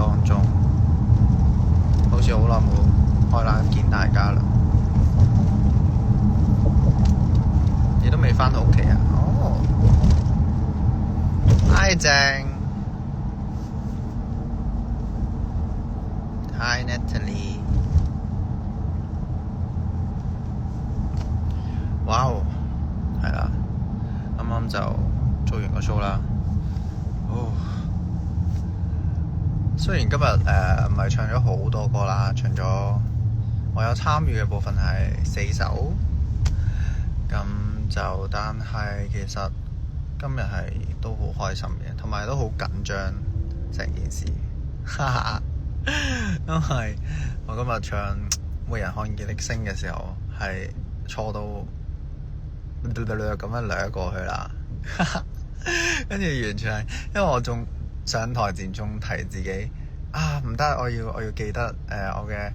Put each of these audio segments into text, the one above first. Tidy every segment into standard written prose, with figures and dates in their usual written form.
當中，好似好耐冇開 live 見大家啦。你都未返到屋企啊？哦，Hi 正，Hi Natalie，哇哦，係啦，啱啱就做完個 show 啦。哦，雖然今日唔係唱咗好多歌啦，唱咗我有參與嘅部分係4首，咁就但係其實今日係都好開心嘅，同埋都好緊張成件事，哈哈，因為我今日唱《沒人看見的星》嘅時候係錯到咁樣掠過去啦，跟住完全係因為我仲上台前仲提自己啊，唔得，我要記得我嘅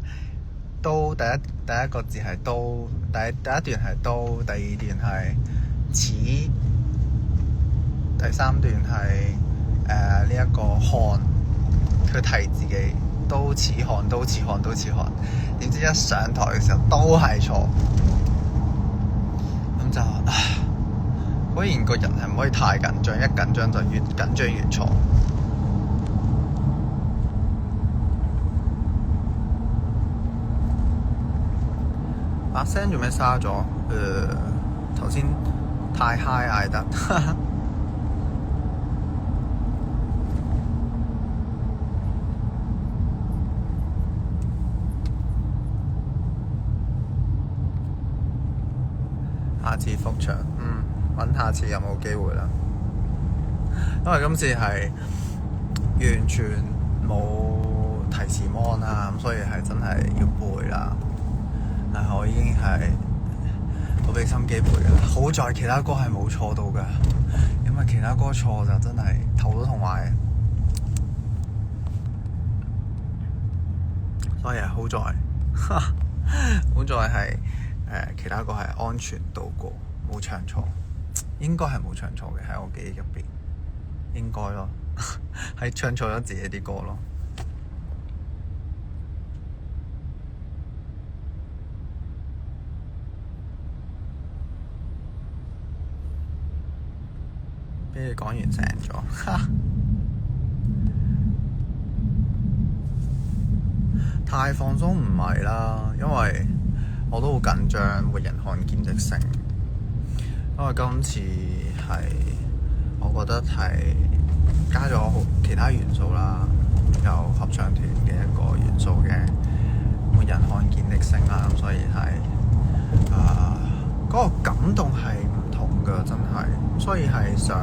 都第一個字係都，第一段係都，第二段係似，第三段係呢一個看，佢提自己都似看，都似看，都似看，點知一上台嘅時候都係錯，咁就果然個人係唔可以太緊張，一緊張就越緊張越錯。把聲做咩沙咗？頭先太 high 嗌得。下次復場，揾下次有冇機會啦。因為今次係完全冇提示 mon 啦，咁所以係真係要背啦。但係我已經係好俾心機背㗎啦。好在其他歌係冇錯到㗎，因為其他歌錯就真係頭都痛埋。所以係好在，好在係其他歌係安全度過，冇唱錯，應該係冇唱錯嘅，喺我記憶入邊，應該咯，係唱錯咗自己啲歌咯。俾你講完成咗，太放鬆唔係啦，因為我都好緊張，沒人看見的星。因為今次係我覺得係加咗其他元素啦，有合唱團嘅一個元素嘅沒人看見的星啦，咁所以係嗰個感動係唔同㗎，真係，所以係想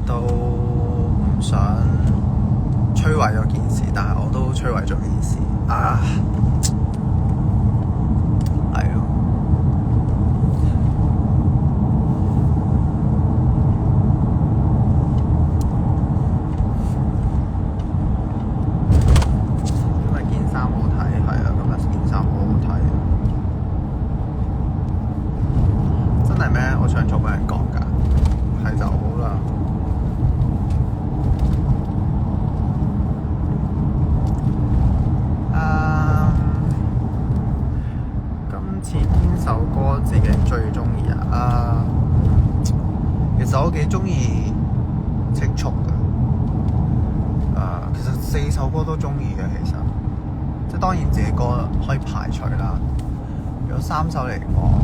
都唔想摧毀咗件事，但係我都摧毀咗件事啊！係咯，因為件衫好睇，係啊，今日件衫好好睇。真係咩？我唱錯俾人講㗎，係就好啦。今次邊首歌自己最鍾意啊？其實我幾鍾意《積蓄》嘅。其實4首歌都鍾意嘅，其實即係當然自己歌可以排除啦。如果3首嚟講，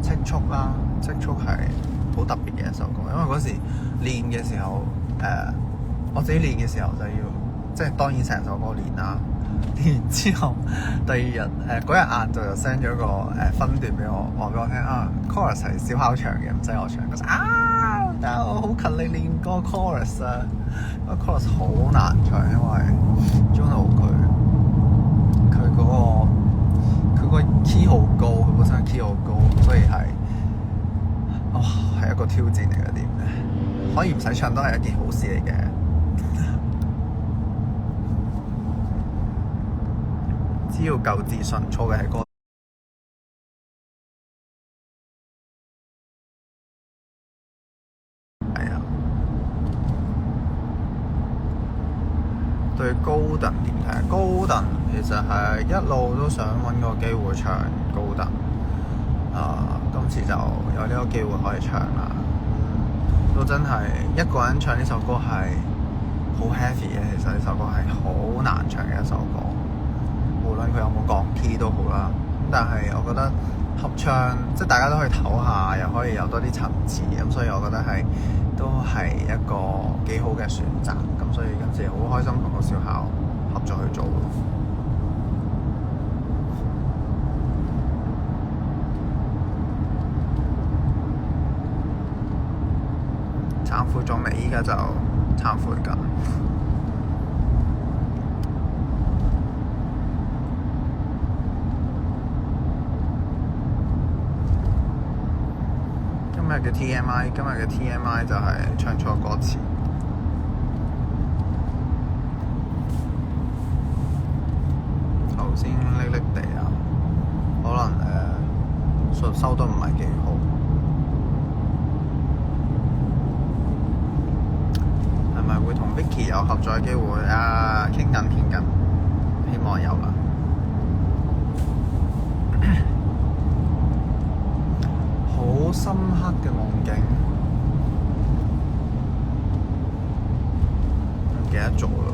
《積蓄》啦，《積蓄》係好特別嘅一首歌，因為嗰時練嘅時候，我自己練嘅時候就要，即係當然成首歌練啦。練完之後，第二日嗰日晏晝就 send 咗個分段俾我，話俾我聽啊 ，chorus 係小考場嘅，唔使我唱。我就但係我好勤力練嗰個 chorus 啊，個 chorus 好難唱，因為 Juno 佢個 key 好高，佢本身 key 好高，所以係係一個挑戰嚟嘅點咧，可以唔使唱都係一件好事嚟嘅。只要夠自信，錯嘅係歌。係啊，對高登點睇？高登其實係一路都想揾個機會唱高登，今次就有呢個機會可以唱啦。都真係一個人唱呢首歌係好 heavy 嘅，其實呢首歌係好難唱嘅一首歌，無論佢有冇降 key 都好啦。但係我覺得合唱即係大家都可以唞下，又可以有多啲層次，咁所以我覺得都係一個幾好嘅選擇。咁所以今次好開心同個小巧合作去做。懺悔仲未，依家就懺悔緊。今日嘅 TMI 就係唱錯歌詞。頭先瀝瀝地啊，可能收得唔係幾好。係咪會同 Vicky 有合作嘅機會啊？傾緊，希望有啦。好深刻嘅夢境，唔記得咗啦。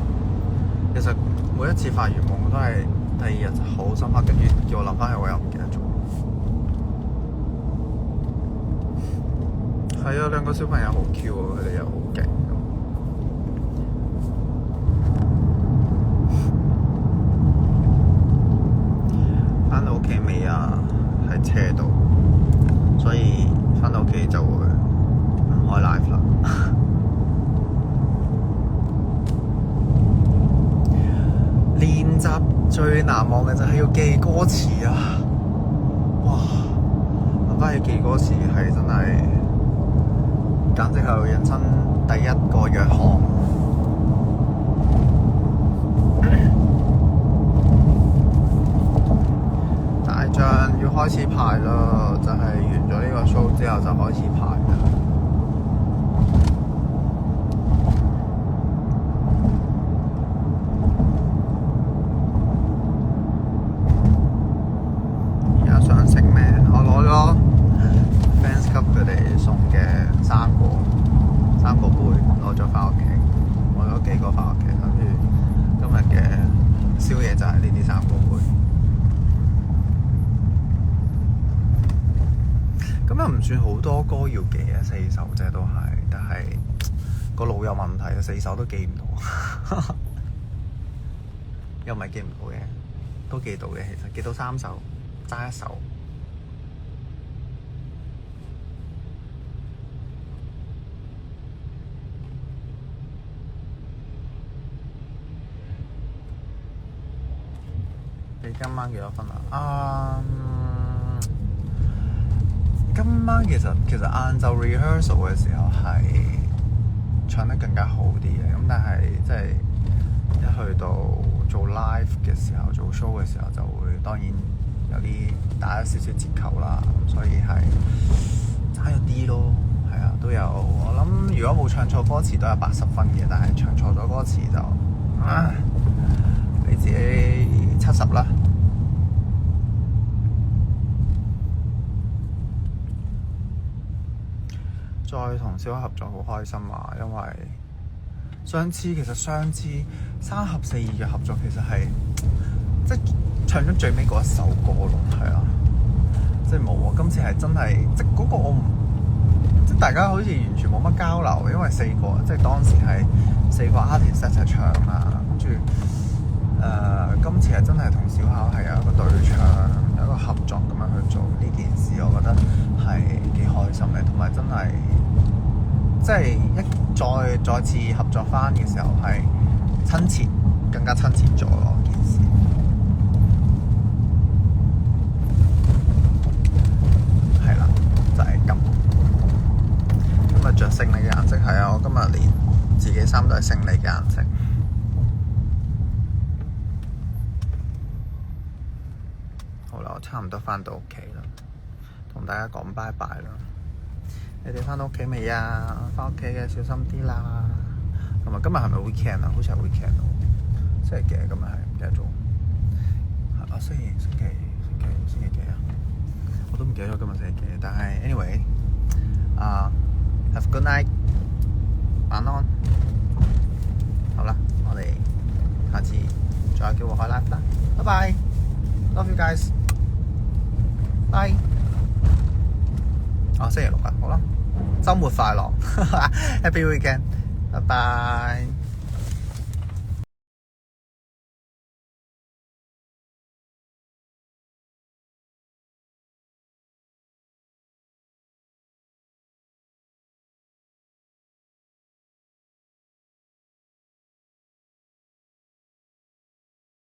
其實每一次發完夢都係第二日就好深刻，跟住叫我諗翻起我又唔記得咗。係啊，兩個小朋友好 Q 啊，佢哋又好勁。翻到屋企未啊？喺車度。所以返到屋企就會唔開 live 啦。練習最難忘嘅就係要記歌詞啊！哇，諗返起記歌詞係真係，簡直係人生第一個弱項。大象要開始排啦，就係完咗呢個 show 之後就開始排啦。而家想食咩？我攞咗 Fans Club 佢哋送嘅生果杯，攞咗返屋企，攞咗幾個返屋企，諗住今日嘅宵夜就係呢啲生果杯。咁又唔算好多歌要記啊，4首啫都係，但係個腦有問題啊，4首都記唔到，又唔係記唔到嘅，都記到嘅，其實記到3首，爭1首。你今晚幾多分啊？今晚其實晏晝 rehearsal 嘅時候係唱得更加好啲嘅，咁但係即係一去到做 live 嘅時候，做 show 嘅時候就會當然有啲打咗少少折扣啦，咁所以係差咗啲咯，係啊，都有。我諗如果冇唱錯歌詞都有80分嘅，但係唱錯咗歌詞就你自己70啦。再同小巧合作好開心啊！因為上次3合4二嘅合作其實係即係唱咗最尾嗰一首歌咯，係啊，即係冇啊！今次係真係即係嗰個我唔即係大家好似完全冇乜交流，因為4個即係當時係4個 artist 一齊唱啦，跟住今次係真係同小巧係有一個對唱，有一個合作咁樣去做呢件事，我覺得係幾開心嘅，同埋真係即係再次合作翻嘅時候係親切，更加親切咗咯件事。係啦，就係咁。今日着勝利嘅顏色係啊，我今日連自己衫都係勝利嘅顏色。好啦，我差唔多翻到屋企啦，同大家講拜拜啦。你哋翻到屋企未啊？翻屋企嘅小心啲啦。同埋今日係咪 weekend 啊？好似係 weekend 咯。星期幾今日係唔記得咗。係啊，星期幾啊？我都唔記得咗今日星期幾。但係 anyway， have a good night， 晚安。好啦，我哋下次再有機會開 live 啦。拜拜 ，love you guys， bye。星期六啊，好啦，週末快樂，Happy weekend， 拜拜。